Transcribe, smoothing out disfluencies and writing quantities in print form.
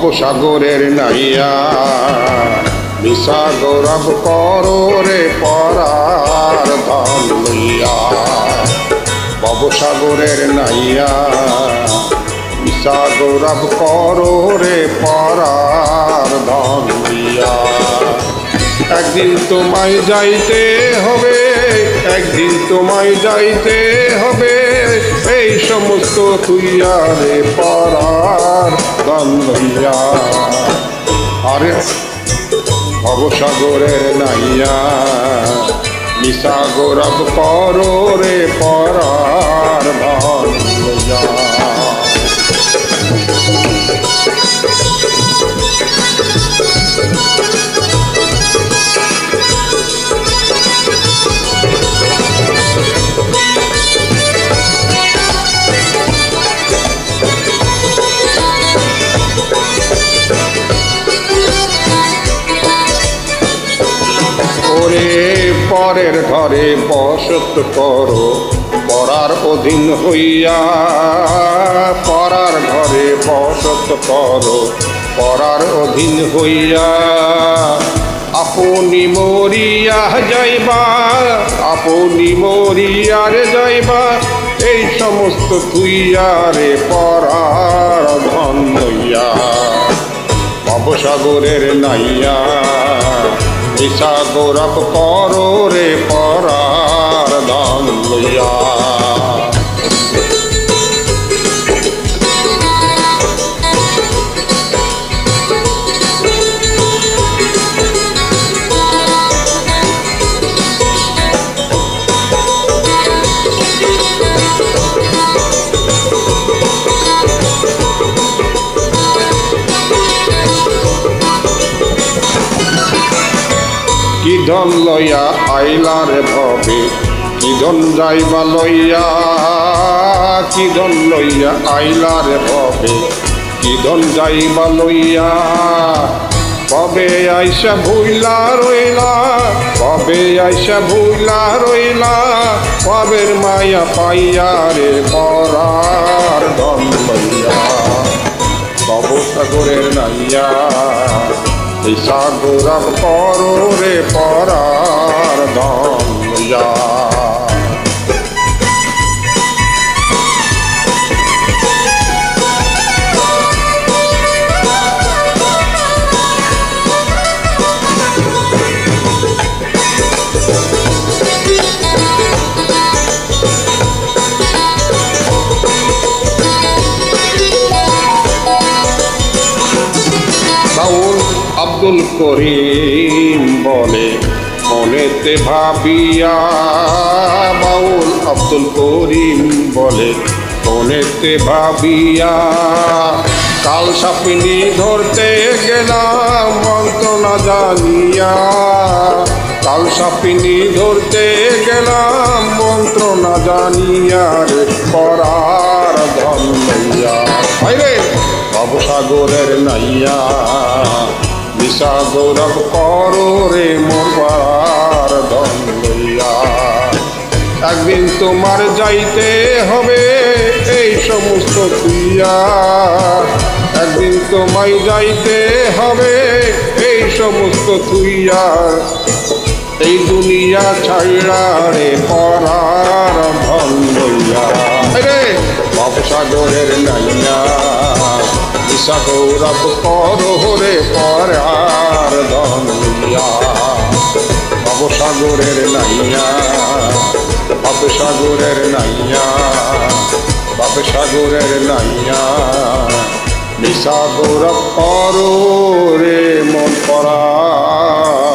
ভবসাগরের নাইয়া মিশা গৌরব করো রে পরার ধন লইয়া। ভবসাগরের নাইয়া মিশা গৌরব করো রে পরার ধন লইয়া। একদিন তোমায় যাইতে হবে, একদিন তোমায় যাইতে হবে, এই সমস্ত তুইয়া রে পরার ধন লইয়া। আরে ভবসাগরের নাইয়া মিশা গৌরব করো রে পরার ধন লইয়া। পরের ঘরে বসত করো পরার অধীন হইয়া। পরার ঘরে বসত করো পরার অধীন হইয়া। আপনি মরিয়া যাইবা, আপনি মরিয়ারে যাইবা, এই সমস্ত তুইয়া রে পরার ধন লইয়া। ভবসাগরের নাইয়া মিশা গৌরব করো রে পরার ধন লইয়া। কি ধন লইয়া আইলা রে ভবে, কি ধন যাইবা লইয়া। কি ধন লইয়া আইলা রে ভবে, কি ধন যাইবা লইয়া। কবে আইসা ভুইলা রইলা, কবে আইসা ভুইলা রইলা, কবের মায়া পাইয়া রে পরার ধন লইয়া। ভবসাগরের নাইয়া মিশা গৌরব করো রে পরার ধন লইয়া। আব্দুল করিম বলে মনেতে ভাবিয়া। বাউল আব্দুল করিম বলে মনেতে ভাবিয়া। কাল সাপিনী ধরতে গেলাম মন্ত্র না জানিয়া। কাল সাপিনী ধরতে গেলাম মন্ত্র না জানিয়া রে পরার ধন লইয়া। ভবসাগরের নাইয়া মিশা গৌরব করো রে মোর পরার ধন লইয়া। একদিন তোমার যাইতে হবে এই সমস্ত তুইয়া। একদিন তোমায় যাইতে হবে এই সমস্ত তুইয়া। এই দুনিয়া ছাইড়া রে পরার ধন লইয়া। ভবসাগরের নাইয়া মিশা গৌরব করো রে পরার ধন লইয়া। ভবসাগরের নাইয়া, ভবসাগরের নাইয়া, ভবসাগরের নাইয়া মিশা গৌরব করো রে মন পরার